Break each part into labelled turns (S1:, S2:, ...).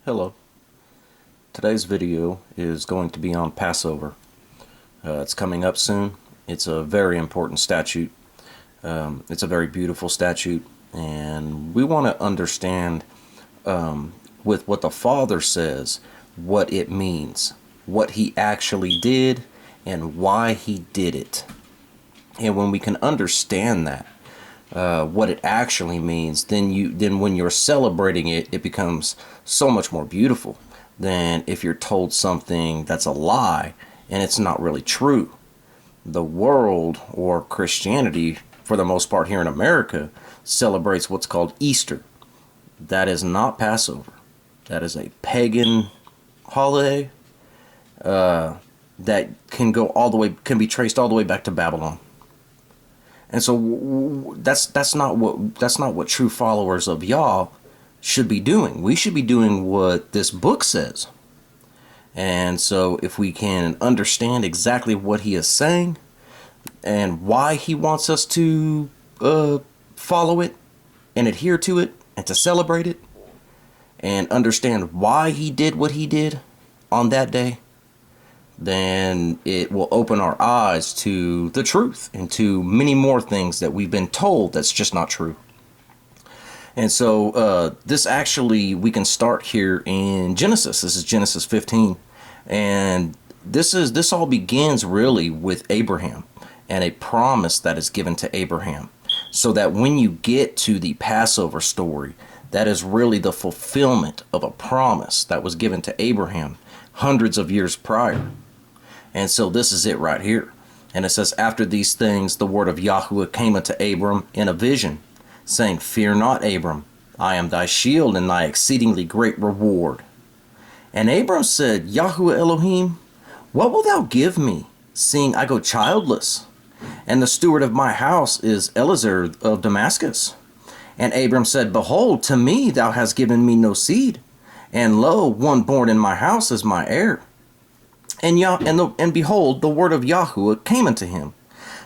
S1: Hello. Today's video is going to be on Passover. It's coming up soon. It's a very important statute. It's a very beautiful statute, and we want to understand with what the Father says what it means, what He actually did, and why He did it. And when we can understand that, what it actually means, then when you're celebrating it, it becomes so much more beautiful than if you're told something that's a lie and it's not really true. The world, or Christianity for the most part here in America, celebrates what's called Easter. That is not Passover. That is a pagan holiday that can be traced all the way back to Babylon. And so that's not what true followers of Yah should be doing. We should be doing what this book says. And so if we can understand exactly what he is saying and why he wants us to follow it and adhere to it and to celebrate it, and understand why he did what he did on that day, then it will open our eyes to the truth and to many more things that we've been told that's just not true. And so this actually, we can start here in Genesis. This is Genesis 15. And this all begins really with Abraham and a promise that is given to Abraham. So that when you get to the Passover story, that is really the fulfillment of a promise that was given to Abraham hundreds of years prior. And so this is it right here. And it says, after these things, the word of Yahuwah came unto Abram in a vision, saying, Fear not, Abram, I am thy shield and thy exceedingly great reward. And Abram said, Yahuwah Elohim, what wilt thou give me, seeing I go childless? And the steward of my house is Eliezer of Damascus. And Abram said, Behold, to me thou hast given me no seed, and lo, one born in my house is my heir. And behold, the word of Yahuwah came unto him,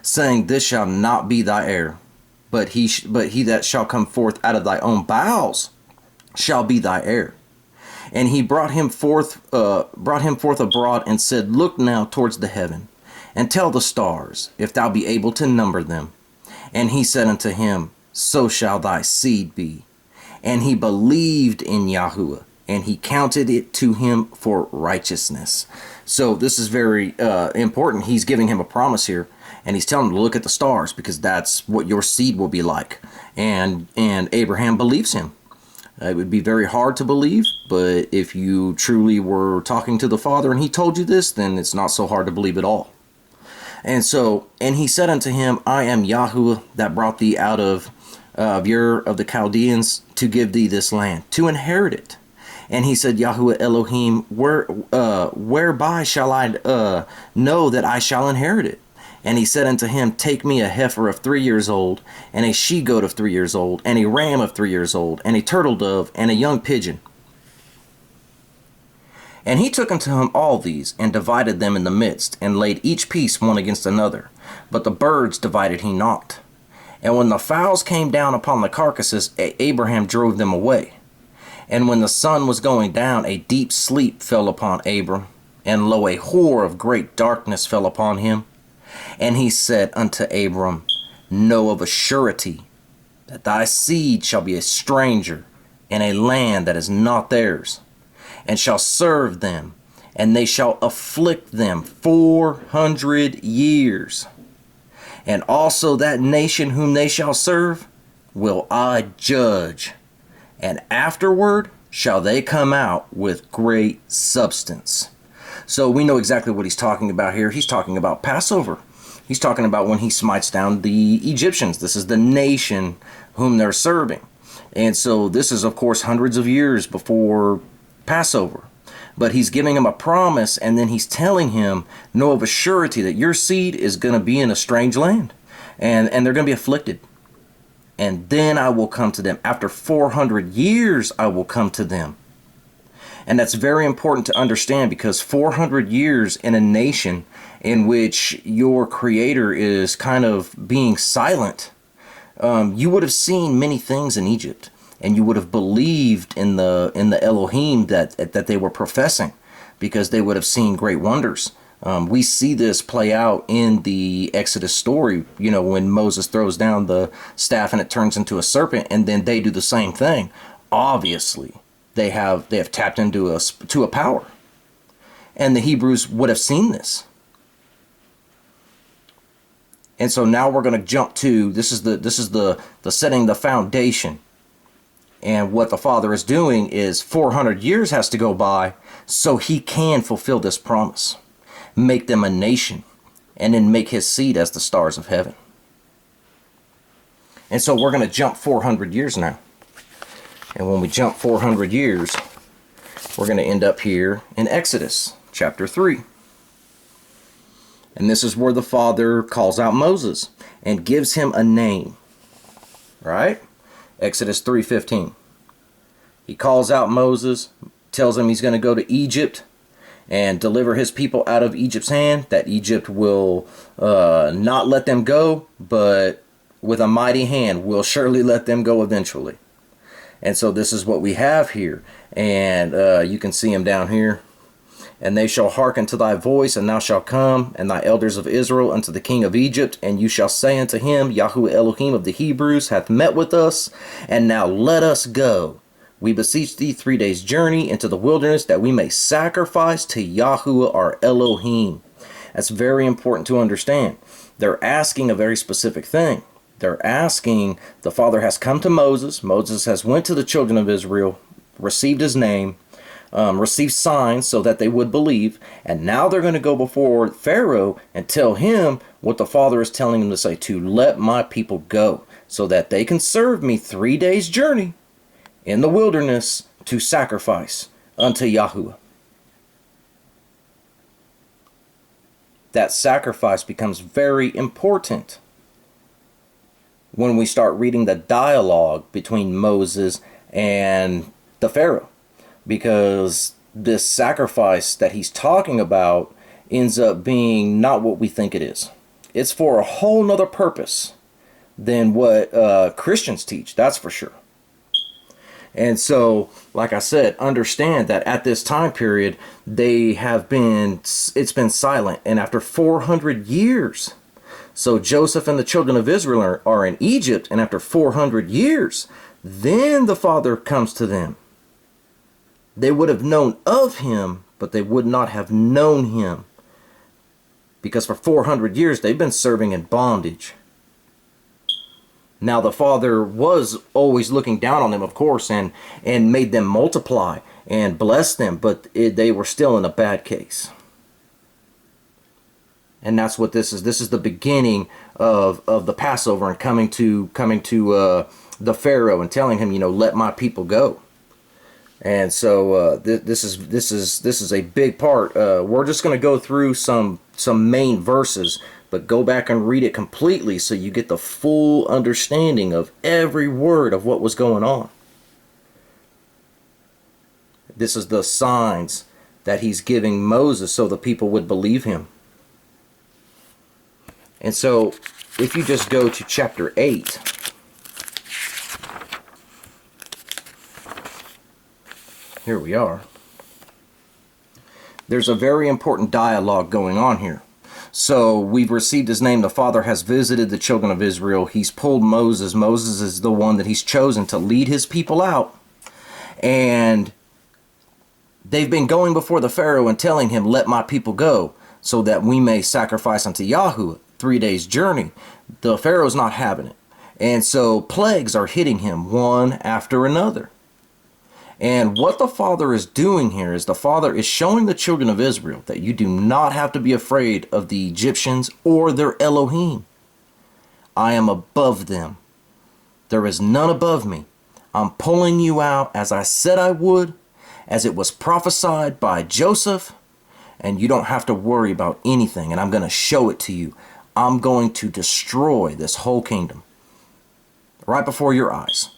S1: saying, This shall not be thy heir, but he that shall come forth out of thy own bowels shall be thy heir. And he brought him forth abroad, and said, Look now towards the heaven, and tell the stars, if thou be able to number them. And he said unto him, So shall thy seed be. And he believed in Yahuwah, and he counted it to him for righteousness. So this is very important. He's giving him a promise here, and he's telling him to look at the stars, because that's what your seed will be like. And Abraham believes him. It would be very hard to believe, but if you truly were talking to the Father and he told you this, then it's not so hard to believe at all. And he said unto him, I am Yahuwah that brought thee out of Ur of the Chaldeans to give thee this land, to inherit it. And he said, Yahuwah Elohim, whereby shall I know that I shall inherit it? And he said unto him, Take me a heifer of 3 years old, and a she-goat of 3 years old, and a ram of 3 years old, and a turtle dove, and a young pigeon. And he took unto him all these, and divided them in the midst, and laid each piece one against another. But the birds divided he not. And when the fowls came down upon the carcasses, Abraham drove them away. And when the sun was going down, a deep sleep fell upon Abram, and lo, a horror of great darkness fell upon him. And he said unto Abram, Know of a surety that thy seed shall be a stranger in a land that is not theirs, and shall serve them, and they shall afflict them 400 years. And also that nation whom they shall serve will I judge, and afterward shall they come out with great substance. So we know exactly what he's talking about here. He's talking about Passover. He's talking about when he smites down the Egyptians. This is the nation whom they're serving. And so this is, of course, hundreds of years before Passover. But he's giving him a promise, and then he's telling him, know of a surety that your seed is going to be in a strange land, and they're going to be afflicted. And then I will come to them. After 400 years, I will come to them. And that's very important to understand, because 400 years in a nation in which your creator is kind of being silent, you would have seen many things in Egypt. and you would have believed in the Elohim that they were professing, because they would have seen great wonders. We see this play out in the Exodus story, when Moses throws down the staff and it turns into a serpent, and then they do the same thing. Obviously, they have tapped into a power, and the Hebrews would have seen this. And so now we're going to jump to this is the setting the foundation. And what the Father is doing is 400 years has to go by so he can fulfill this promise, make them a nation, and then make his seed as the stars of heaven. And so we're going to jump 400 years now. And when we jump 400 years, we're going to end up here in Exodus chapter 3. And this is where the Father calls out Moses and gives him a name. Right? Exodus 3:15. He calls out Moses, tells him he's going to go to Egypt and deliver his people out of Egypt's hand, that Egypt will not let them go, but with a mighty hand will surely let them go eventually. And so this is what we have here. And you can see him down here. And they shall hearken to thy voice, and thou shalt come, and thy elders of Israel, unto the king of Egypt, and you shall say unto him, Yahuwah Elohim of the Hebrews hath met with us, and now let us go. We beseech thee 3 days' journey into the wilderness, that we may sacrifice to Yahuwah our Elohim. That's very important to understand. They're asking a very specific thing. They're asking, the Father has come to Moses. Moses has went to the children of Israel, received his name, received signs so that they would believe, and now they're going to go before Pharaoh and tell him what the Father is telling him to say, to let my people go, so that they can serve me 3 days' journey in the wilderness to sacrifice unto Yahuwah. That sacrifice becomes very important when we start reading the dialogue between Moses and the Pharaoh. Because this sacrifice that he's talking about ends up being not what we think it is. It's for a whole nother purpose than what Christians teach, that's for sure. And so, like I said, understand that at this time period, it's been silent. And after 400 years, so Joseph and the children of Israel are in Egypt, and after 400 years, then the Father comes to them. They would have known of him, but they would not have known him. Because for 400 years, they've been serving in bondage. Now, the Father was always looking down on them, of course, and made them multiply and bless them, but they were still in a bad case. And that's what this is. This is the beginning of the Passover, and coming to the Pharaoh and telling him, let my people go. And so this is a big part. We're just going to go through some main verses, but go back and read it completely so you get the full understanding of every word of what was going on. This is the signs that he's giving Moses so the people would believe him. And so if you just go to chapter 8, here we are. There's a very important dialogue going on here. So we've received his name. The Father has visited the children of Israel. He's pulled Moses. Moses is the one that he's chosen to lead his people out. And they've been going before the Pharaoh and telling him, let my people go, so that we may sacrifice unto Yahuwah 3 days' journey. The Pharaoh's not having it. And so plagues are hitting him one after another. And what the Father is doing here is the Father is showing the children of Israel that you do not have to be afraid of the Egyptians or their Elohim. I am above them. There is none above me. I'm pulling you out as I said I would, as it was prophesied by Joseph, and you don't have to worry about anything, and I'm going to show it to you. I'm going to destroy this whole kingdom right before your eyes.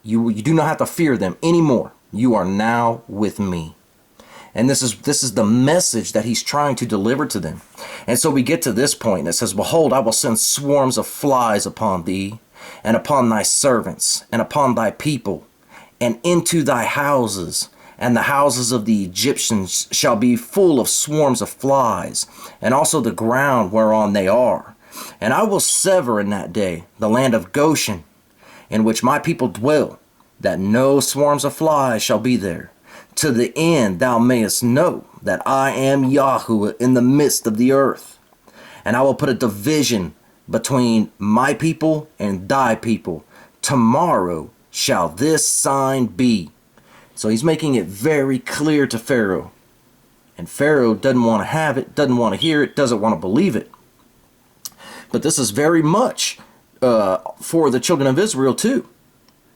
S1: You do not have to fear them anymore. You are now with me. And this is the message that he's trying to deliver to them. And so we get to this point, and it says, behold, I will send swarms of flies upon thee, and upon thy servants, and upon thy people, and into thy houses, and the houses of the Egyptians shall be full of swarms of flies, and also the ground whereon they are. And I will sever in that day the land of Goshen, in which my people dwell, that no swarms of flies shall be there, to the end thou mayest know that I am Yahweh in the midst of the earth. And I will put a division between my people and thy people. Tomorrow shall this sign be. So he's making it very clear to Pharaoh. And Pharaoh doesn't want to have it, doesn't want to hear it, doesn't want to believe it. But this is very much for the children of Israel too.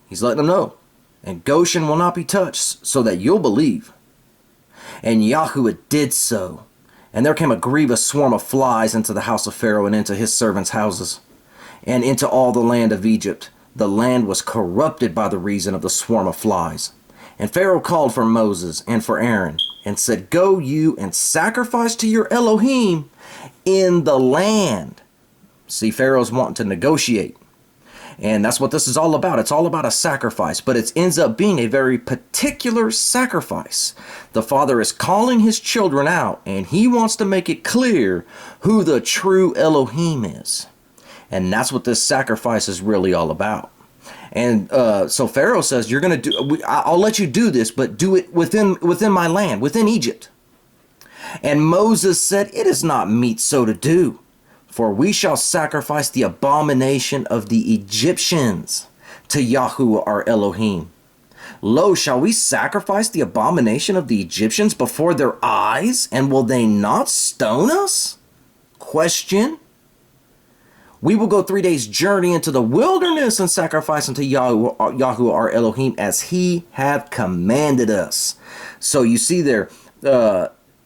S1: He's letting them know. And Goshen will not be touched, so that you'll believe. And Yahweh did so. And there came a grievous swarm of flies into the house of Pharaoh, and into his servants' houses, and into all the land of Egypt. The land was corrupted by the reason of the swarm of flies. And Pharaoh called for Moses and for Aaron, and said, Go you and sacrifice to your Elohim in the land. See, Pharaoh's wanting to negotiate. And that's what this is all about. It's all about a sacrifice, but it ends up being a very particular sacrifice. The Father is calling his children out, and he wants to make it clear who the true Elohim is. And that's what this sacrifice is really all about. And so Pharaoh says, "You're going to do. I'll let you do this, but do it within my land, within Egypt." And Moses said, "It is not meet so to do. For we shall sacrifice the abomination of the Egyptians to Yahweh our Elohim. Lo, shall we sacrifice the abomination of the Egyptians before their eyes, and will they not stone us?" Question. We will go 3 days' journey into the wilderness and sacrifice unto Yahweh our Elohim as he hath commanded us. So you see there,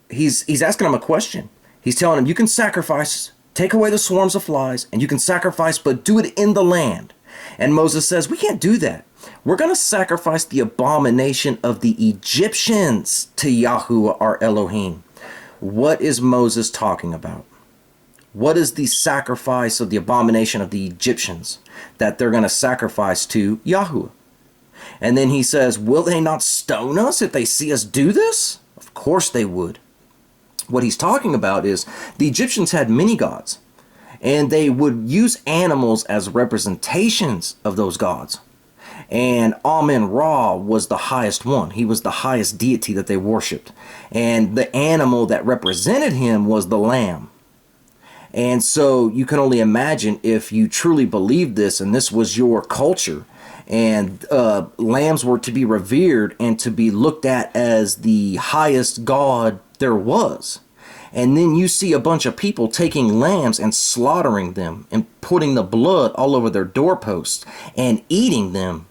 S1: he's asking him a question. He's telling him, you can sacrifice. Take away the swarms of flies, and you can sacrifice, but do it in the land. And Moses says, we can't do that. We're going to sacrifice the abomination of the Egyptians to Yahweh our Elohim. What is Moses talking about? What is the sacrifice of the abomination of the Egyptians that they're going to sacrifice to Yahweh? And then he says, will they not stone us if they see us do this? Of course they would. What he's talking about is the Egyptians had many gods, and they would use animals as representations of those gods. And Amun-Ra was the highest one. He was the highest deity that they worshipped. And the animal that represented him was the lamb. And so you can only imagine if you truly believed this and this was your culture, and lambs were to be revered and to be looked at as the highest god there was. And then you see a bunch of people taking lambs and slaughtering them and putting the blood all over their doorposts and eating them.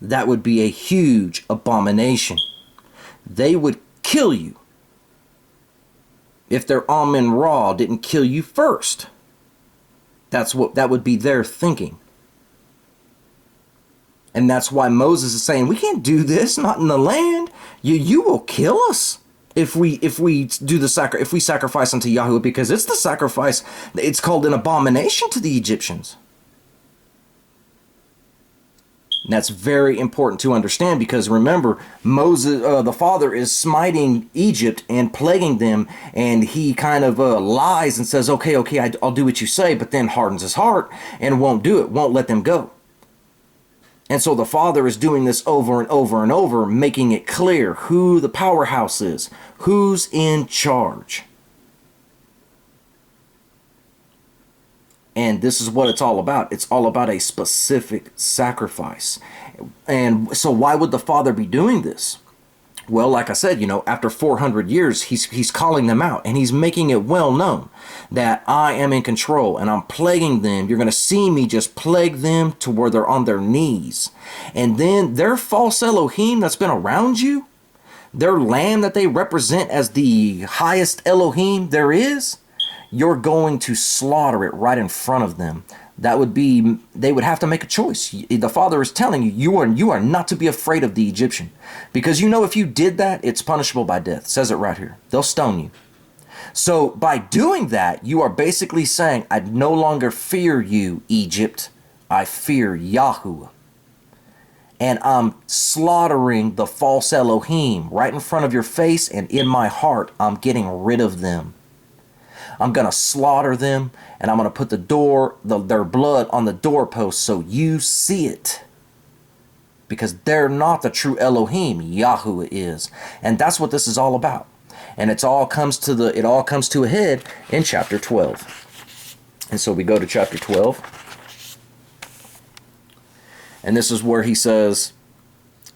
S1: That would be a huge abomination. They would kill you if their Amun-Ra didn't kill you first. That would be their thinking. And that's why Moses is saying, we can't do this, not in the land. You will kill us if we sacrifice unto Yahweh, because it's the sacrifice. It's called an abomination to the Egyptians. And that's very important to understand, because remember, Moses, the father, is smiting Egypt and plaguing them, and he kind of lies and says, okay, I'll do what you say, but then hardens his heart and won't do it, won't let them go. And so the Father is doing this over and over and over, making it clear who the powerhouse is, who's in charge. And this is what it's all about. It's all about a specific sacrifice. And so why would the Father be doing this? Well, like I said, after 400 years, he's calling them out, and he's making it well known that I am in control and I'm plaguing them. You're going to see me just plague them to where they're on their knees. And then their false Elohim that's been around you, their lamb that they represent as the highest Elohim there is, you're going to slaughter it right in front of them. They would have to make a choice. The Father is telling you, you are not to be afraid of the Egyptian. Because if you did that, it's punishable by death. It says it right here. They'll stone you. So by doing that, you are basically saying, I no longer fear you, Egypt. I fear Yahweh. And I'm slaughtering the false Elohim right in front of your face, and in my heart, I'm getting rid of them. I'm going to slaughter them, and I'm going to put their blood on the doorpost so you see it. Because they're not the true Elohim, Yahweh is. And that's what this is all about. And it all comes to a head in chapter 12. And so we go to chapter 12. And this is where he says,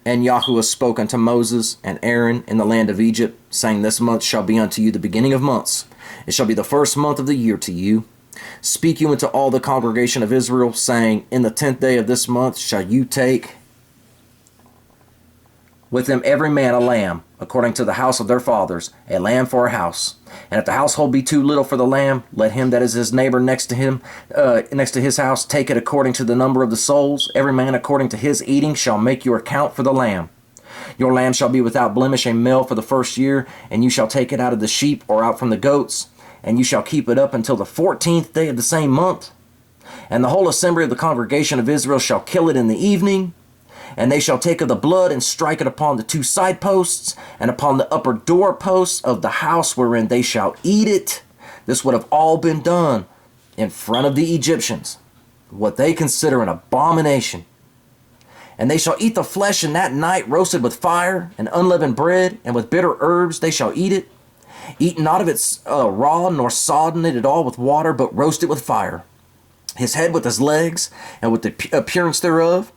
S1: And Yahweh spoke unto Moses and Aaron in the land of Egypt, saying, This month shall be unto you the beginning of months. It shall be the first month of the year to you. Speak you unto all the congregation of Israel, saying, In the 10th day of this month shall you take with them every man a lamb, according to the house of their fathers, a lamb for a house. And if the household be too little for the lamb, let him that is his neighbor next to him, next to his house, take it according to the number of the souls. Every man according to his eating shall make your account for the lamb. Your lamb shall be without blemish, a male for the first year, and you shall take it out of the sheep or out from the goats, and you shall keep it up until the 14th day of the same month. And the whole assembly of the congregation of Israel shall kill it in the evening. And they shall take of the blood and strike it upon the two side posts and upon the upper door posts of the house wherein they shall eat it. This would have all been done in front of the Egyptians, what they consider an abomination. And they shall eat the flesh in that night, roasted with fire and unleavened bread, and with bitter herbs they shall eat it. Eat not of it raw, nor sodden it at all with water, but roast it with fire. His head with his legs, and with the appearance thereof.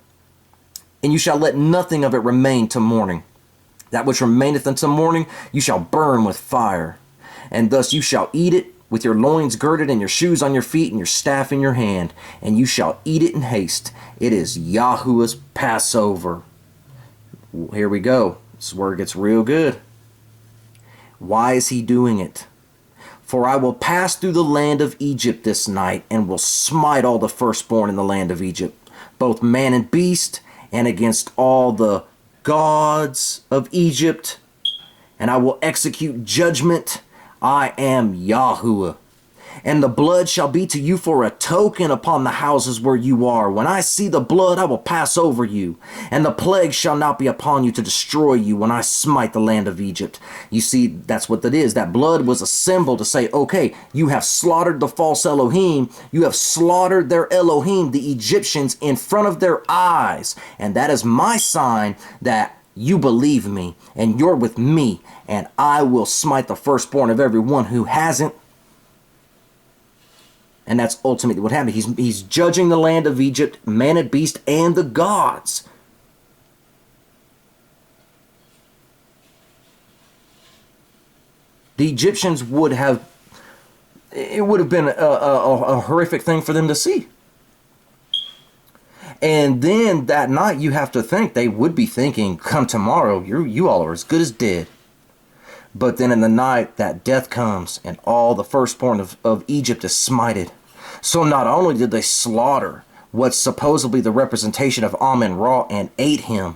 S1: And you shall let nothing of it remain till morning. That which remaineth until morning you shall burn with fire. And thus you shall eat it with your loins girded and your shoes on your feet and your staff in your hand. And you shall eat it in haste. It is Yahweh's Passover. Here we go. This is where it gets real good. Why is he doing it? For I will pass through the land of Egypt this night, and will smite all the firstborn in the land of Egypt, both man and beast, and against all the gods of Egypt, and I will execute judgment. I am Yahweh. And the blood shall be to you for a token upon the houses where you are. When I see the blood, I will pass over you, and the plague shall not be upon you to destroy you when I smite the land of Egypt. You see, that's what that is. That blood was a symbol to say, okay, you have slaughtered the false Elohim. You have slaughtered their Elohim, the Egyptians, in front of their eyes. And that is my sign that you believe me, and you're with me, and I will smite the firstborn of every one who hasn't. And that's ultimately what happened. He's judging the land of Egypt, man and beast, and the gods. The Egyptians it would have been a horrific thing for them to see. And then that night, you have to think, they would be thinking, come tomorrow, you all are as good as dead. But then in the night, that death comes, and all the firstborn of Egypt is smited. So not only did they slaughter what's supposedly the representation of Amun-Ra and ate him,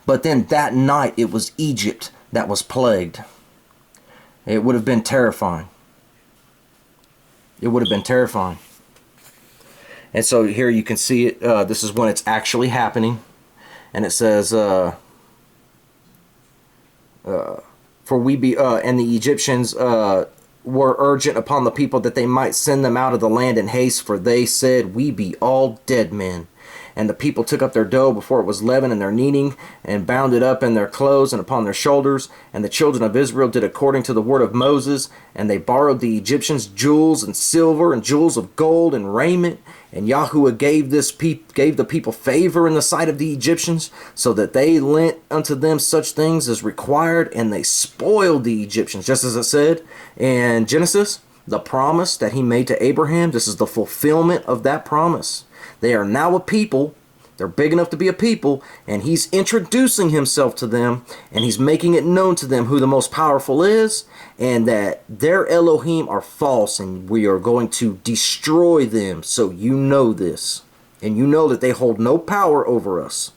S1: but then that night it was Egypt that was plagued. It would have been terrifying. It would have been terrifying. And so here you can see it. This is when it's actually happening. And it says, and the Egyptians were urgent upon the people that they might send them out of the land in haste, for they said, we be all dead men. And the people took up their dough before it was leavened in their kneading, and bound it up in their clothes and upon their shoulders. And the children of Israel did according to the word of Moses, and they borrowed the Egyptians jewels and silver and jewels of gold and raiment. And Yahweh gave the people favor in the sight of the Egyptians, so that they lent unto them such things as required, and they spoiled the Egyptians, just as it said in Genesis, the promise that he made to Abraham. This is the fulfillment of that promise. They are now a people. They're big enough to be a people, and he's introducing himself to them, and he's making it known to them who the most powerful is, and that their Elohim are false, and we are going to destroy them. So you know this, and you know that they hold no power over us.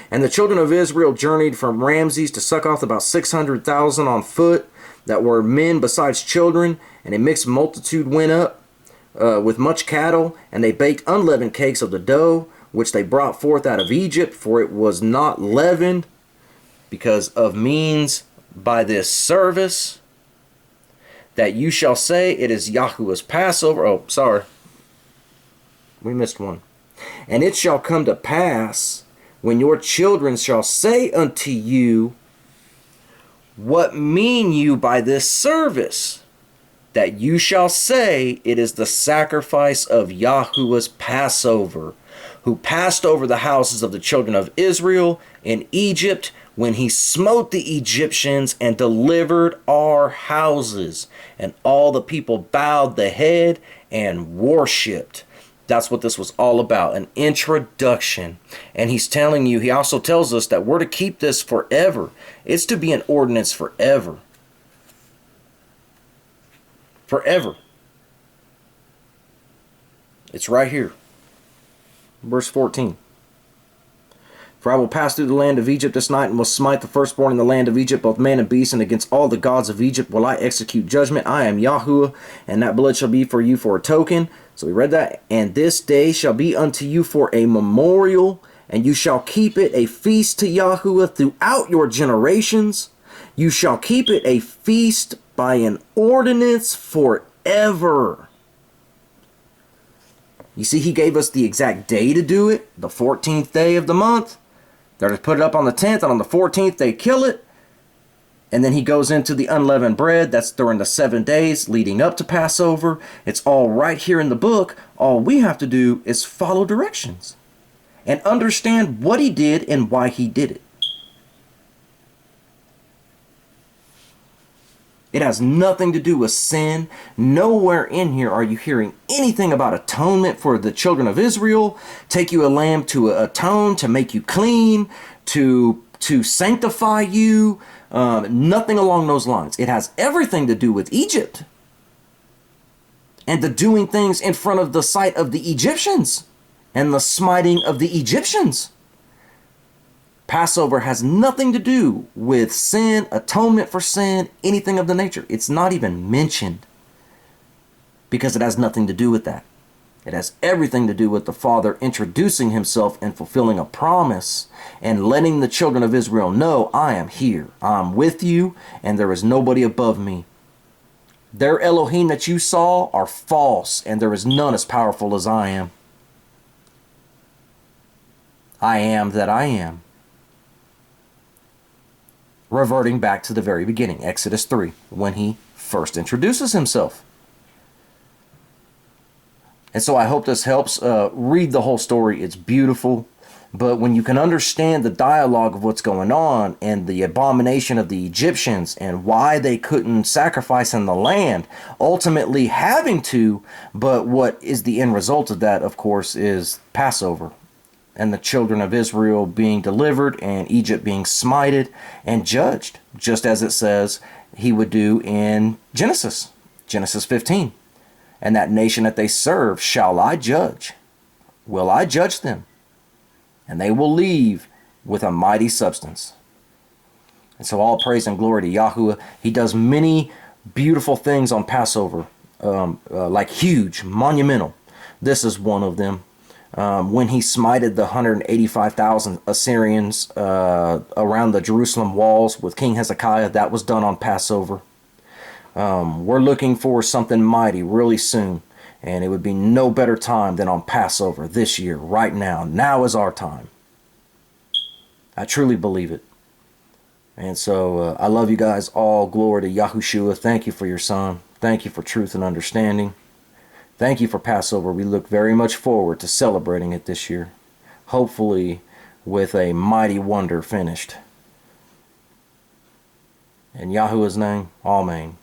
S1: And the children of Israel journeyed from Ramses to Succoth, about 600,000 on foot, that were men besides children, and a mixed multitude went up. with much cattle, and they baked unleavened cakes of the dough, which they brought forth out of Egypt, for it was not leavened, because of means by this service, that you shall say, it is Yahuwah's Passover. Oh, sorry. We missed one. And it shall come to pass, when your children shall say unto you, what mean you by this service? That you shall say, it is the sacrifice of Yahuwah's Passover, who passed over the houses of the children of Israel in Egypt, when he smote the Egyptians and delivered our houses. And all the people bowed the head and worshipped. That's what this was all about, an introduction. And he's telling you, he also tells us that we're to keep this forever. It's to be an ordinance forever. Forever. It's right here. Verse 14. For I will pass through the land of Egypt this night, and will smite the firstborn in the land of Egypt, both man and beast, and against all the gods of Egypt will I execute judgment. I am Yahuwah, and that blood shall be for you for a token. So we read that. And this day shall be unto you for a memorial, and you shall keep it a feast to Yahuwah throughout your generations. You shall keep it a feast by an ordinance forever. You see, he gave us the exact day to do it, the 14th day of the month. They're to put it up on the 10th, and on the 14th they kill it. And then he goes into the unleavened bread. That's during the 7 days leading up to Passover. It's all right here in the book. All we have to do is follow directions and understand what he did and why he did it. It has nothing to do with sin. Nowhere in here are you hearing anything about atonement for the children of Israel. Take you a lamb to atone, to make you clean, to sanctify you. Nothing along those lines. It has everything to do with Egypt and the doing things in front of the sight of the Egyptians and the smiting of the Egyptians. Passover has nothing to do with sin, atonement for sin, anything of the nature. It's not even mentioned because it has nothing to do with that. It has everything to do with the Father introducing himself and fulfilling a promise and letting the children of Israel know, I am here, I'm with you, and there is nobody above me. Their Elohim that you saw are false, and there is none as powerful as I am. I am that I am. Reverting back to the very beginning, Exodus 3, when he first introduces himself. And so I hope this helps. Read the whole story. It's beautiful. But when you can understand the dialogue of what's going on and the abomination of the Egyptians and why they couldn't sacrifice in the land, ultimately having to, but what is the end result of that, of course, is Passover. And the children of Israel being delivered and Egypt being smited and judged, just as it says he would do in Genesis 15. And that nation that they serve shall I judge. Will I judge them? And they will leave with a mighty substance. And so all praise and glory to Yahuwah. He does many beautiful things on Passover, like huge, monumental. This is one of them. When he smited the 185,000 Assyrians around the Jerusalem walls with King Hezekiah, that was done on Passover. We're looking for something mighty really soon, and it would be no better time than on Passover this year, right now. Now is our time. I truly believe it. And so I love you guys all. Glory to Yahushua. Thank you for your son. Thank you for truth and understanding. Thank you for Passover. We look very much forward to celebrating it this year. Hopefully with a mighty wonder finished. In Yahuwah's name, Amen.